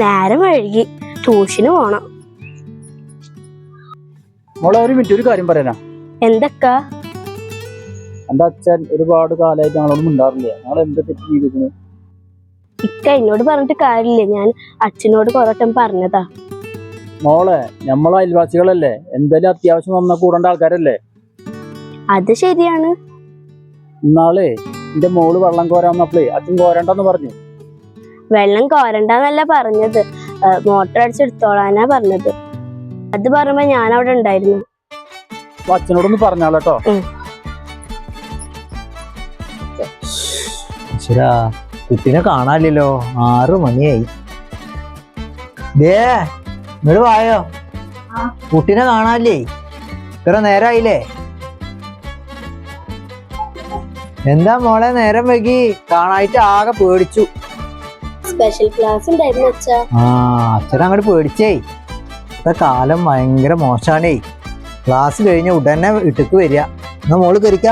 നേരം വഴുകി, ട്യൂഷന് പോണം. മോളെ ഒരു മിനിറ്റ്, ഒരു കാര്യം പറയാനാ. എന്തൊക്കെ? എന്റെ അച്ഛൻ ഒരുപാട് കാലമായിട്ട് ഞങ്ങളോട് ഉണ്ടാറില്ല. ഞങ്ങൾ എന്താ തെറ്റ് ചെയ്തിരിക്കുന്നത്? ഇക്ക എന്നോട് പറഞ്ഞിട്ട് കാര്യമില്ല, ഞാൻ അച്ഛനോട് കുറെ വട്ടം പറഞ്ഞതാ. മോളെ, നമ്മളെ അയൽവാസികളല്ലേ, എന്തായാലും അത്യാവശ്യം വന്നാൽ കൂടേണ്ട ആൾക്കാരല്ലേ. അത് ശരിയാണ്. ഇന്നാളെ എന്റെ മോള് വെള്ളം കോരാൻ വന്നപ്പോഴേ അച്ഛൻ കോരണ്ടെന്ന് പറഞ്ഞു. വെള്ളം കോരണ്ടെന്നല്ല പറഞ്ഞത്, മോട്ടർ അടിച്ചെടുത്തോളാനാ പറഞ്ഞത്. അത് പറയുമ്പോ ഞാൻ അവിടെ ഉണ്ടായിരുന്നു. അച്ഛനോടൊന്ന് പറഞ്ഞാലോ. കുട്ടിനെ കാണാനില്ലല്ലോ, 6 മണിയായി. ഇങ്ങോട്ട് വായോ, കുട്ടിനെ കാണാനില്ലേ? ഇത്ര നേരമായില്ലേ? എന്താ മോളെ നേരം വൈകി? കാണായിട്ട് ആകെ പേടിച്ചു. സ്പെഷ്യൽ ക്ലാസ് ഉണ്ടായിരുന്നു അച്ഛാ. അച്ഛൻ അങ്ങോട്ട് പേടിച്ചേ. ഇപ്പൊ കാലം ഭയങ്കര മോശാണേ. ക്ലാസ് കഴിഞ്ഞ ഉടനെ വീട്ടിക്ക് വരിക. എന്നാ മോള് കയറിക്ക.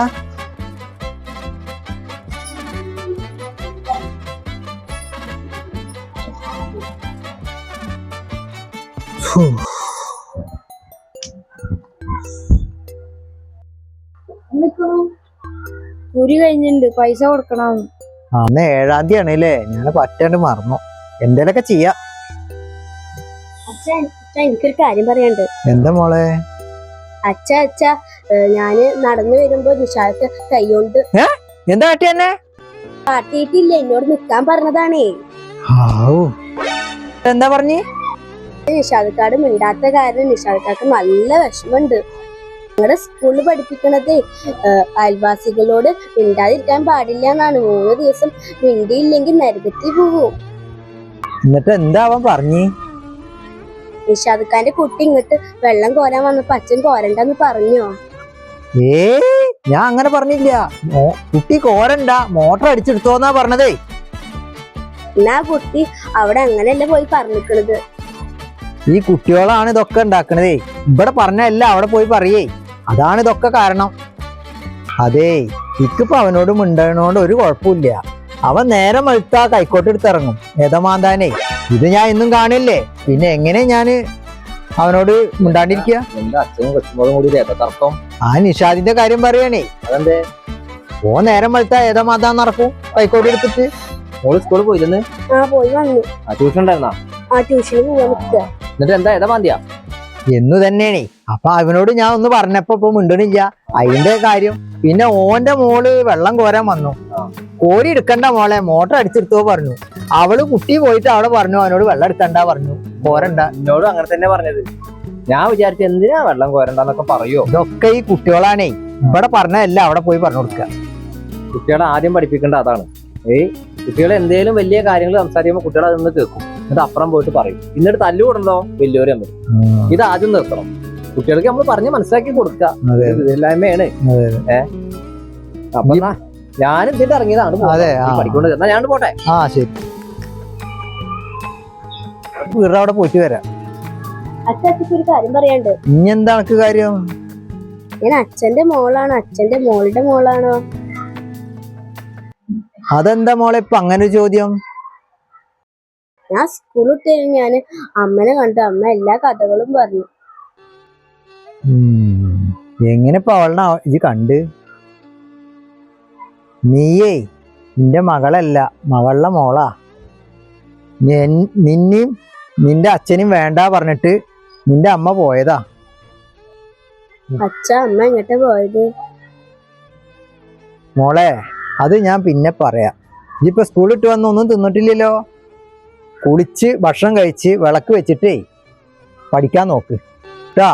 കുരി കഴിഞ്ഞിട്ടുണ്ട്, പൈസ കൊടുക്കണം. അന്ന് 7-ാം തീയതി ആണല്ലേ, ഞാൻ പറ്റാണ്ട് മറന്നു. എന്തേലൊക്കെ ചെയ്യാം. എനിക്കൊരു കാര്യം പറയാനുണ്ട്. എന്താ മോളെ? അച്ഛാ ഞാന് നടന്നു വരുമ്പോ നിഷാദ് കൈകൊണ്ട് എന്താ കാട്ടി തന്നെ കാട്ടിയിട്ടില്ല, എന്നോട് നിക്കാൻ പറഞ്ഞതാണേ. എന്താ പറഞ്ഞ്? നിഷാദക്കാട് മിണ്ടാത്ത കാരണം നിഷാദക്കാർക്ക് നല്ല വിഷമുണ്ട്. ഞങ്ങളുടെ സ്കൂളിൽ പഠിപ്പിക്കണതേ അയൽവാസികളോട് മിണ്ടാതിരിക്കാൻ പാടില്ല എന്നാണ്. 3 ദിവസം മിണ്ടിയില്ലെങ്കിൽ നരകത്തിൽ പോകും. എന്നിട്ട് എന്താ അവൻ പറഞ്ഞ്? നിഷാദക്കാന്റെ കുട്ടി ഇങ്ങോട്ട് വെള്ളം കോരാൻ വന്നപ്പോ അച്ഛൻ കോരണ്ടെന്ന് പറഞ്ഞോ? ഞാൻ അങ്ങനെ പറഞ്ഞില്ല. കുട്ടി കോരണ്ട, മോട്ടർ അടിച്ചെടുത്തോന്നാ പറഞ്ഞതേ. എന്നാ കുട്ടി അവിടെ അങ്ങനെയല്ല പോയി പറഞ്ഞിക്കണത്. ഈ കുട്ടികളാണ് ഇതൊക്കെ ഉണ്ടാക്കണതേ. ഇവിടെ പറഞ്ഞല്ല, അവിടെ പോയി പറയേ. അതാണ് ഇതൊക്കെ കാരണം. അതേ, ഇക്കിപ്പോ അവനോട് മിണ്ടണോണ്ട് ഒരു കുഴപ്പമില്ല. അവൻ നേരം വെളുത്താ കൈക്കോട്ട് എടുത്തിറങ്ങും ഏതമാന്താനേ. ഇത് ഞാൻ ഇന്നും കാണില്ലേ, പിന്നെ എങ്ങനെ ഞാന് അവനോട് മിണ്ടാണ്ടിരിക്കുക? ആ നിഷാദിന്റെ കാര്യം പറയണേ. അതെന്തേ? ഓ നേരം വെളുത്താ ഏതമാന്താന്ന് നടക്കും കൈക്കോട്ട് എടുത്തിട്ട്. മോള് സ്കൂളിൽ പോയില്ലെന്ന്? പോയി വന്നു. ട്യൂഷൻ ഉണ്ടായിരുന്നാ? ട്യൂഷന് പോവാൻ നിൽക്കുക. എന്നിട്ട് എന്താ ഏതാ എന്നു തന്നെയാണേ. അപ്പൊ അവനോട് ഞാൻ ഒന്ന് പറഞ്ഞപ്പോ ഇപ്പൊ മിണ്ടണില്ല അതിന്റെ കാര്യം. പിന്നെ ഓന്റെ മോള് വെള്ളം കോരാൻ വന്നു. കോരി എടുക്കണ്ട മോളെ, മോട്ടർ അടിച്ചെടുത്തോ പറഞ്ഞു. അവള് കുട്ടി പോയിട്ട് അവിടെ പറഞ്ഞു അവനോട് വെള്ളം എടുക്കണ്ട പറഞ്ഞു, കോരണ്ട. എന്നോടും അങ്ങനെ തന്നെ പറഞ്ഞത്. ഞാൻ വിചാരിച്ചു എന്തിനാ വെള്ളം കോരണ്ടെന്നൊക്കെ പറയോ. ഇതൊക്കെ ഈ കുട്ടികളാണേ. ഇവിടെ പറഞ്ഞല്ല, അവിടെ പോയി പറഞ്ഞു കൊടുക്കുക. കുട്ടികളെ ആദ്യം പഠിപ്പിക്കേണ്ട അതാണ്. കുട്ടികളെ എന്തേലും വലിയ കാര്യങ്ങൾ സംസാരിക്കുമ്പോൾ കുട്ടികളെ അതൊന്ന് കേൾക്കും, എന്നിട്ട് അപ്പുറം പോയിട്ട് പറയും. എന്നിട്ട് തല്ലുകൂടണ്ടോ വലിയവരെ തമ്മിൽ. ഇത് ആദ്യം നിർത്തണം. കുട്ടികൾക്ക് നമ്മൾ പറഞ്ഞ് മനസ്സിലാക്കി കൊടുക്കുക. ഇല്ലായ്മയാണ്. അപ്പൊ ഞാൻ ഇതിന്റെ ഇറങ്ങിയതാണ് പഠിക്കൊണ്ട്. എന്നാ ഞാൻ പോട്ടെ. ശരി, വീട് അവിടെ പോയിട്ട് വരാം. അച്ഛനൊരു കാര്യം പറയാണ്ട്. ഇനി എന്താ എനിക്ക് കാര്യം? ഞാൻ അച്ഛന്റെ മോളാണോ അച്ഛന്റെ മോളുടെ മോളാണോ? അതെന്താ മോളെ ഇപ്പൊ അങ്ങനെ ചോദ്യം? ഞാൻ സ്കൂളിൽ വിട്ട് ഞാന് അമ്മനെ കണ്ടു. അമ്മ എല്ലാ കഥകളും പറഞ്ഞു. എങ്ങനെ ഇപ്പൊ അവളെ ഇത് കണ്ട്? നീയേ നിന്റെ മകളല്ല, മകളുടെ മോളാ. നിന്നെയും നിന്റെ അച്ഛനും വേണ്ട പറഞ്ഞിട്ട് നിന്റെ അമ്മ പോയതാ. അച്ഛ, അമ്മ എങ്ങോട്ടാ പോയത്? മോളെ, അത് ഞാൻ പിന്നെ പറയാം. ഇപ്പൊ സ്കൂളിട്ട് വന്ന് ഒന്നും തിന്നിട്ടില്ലല്ലോ. കുളിച്ച് ഭക്ഷണം കഴിച്ച് വിളക്ക് വെച്ചിട്ടേ പഠിക്കാൻ നോക്ക് ട്ടാ.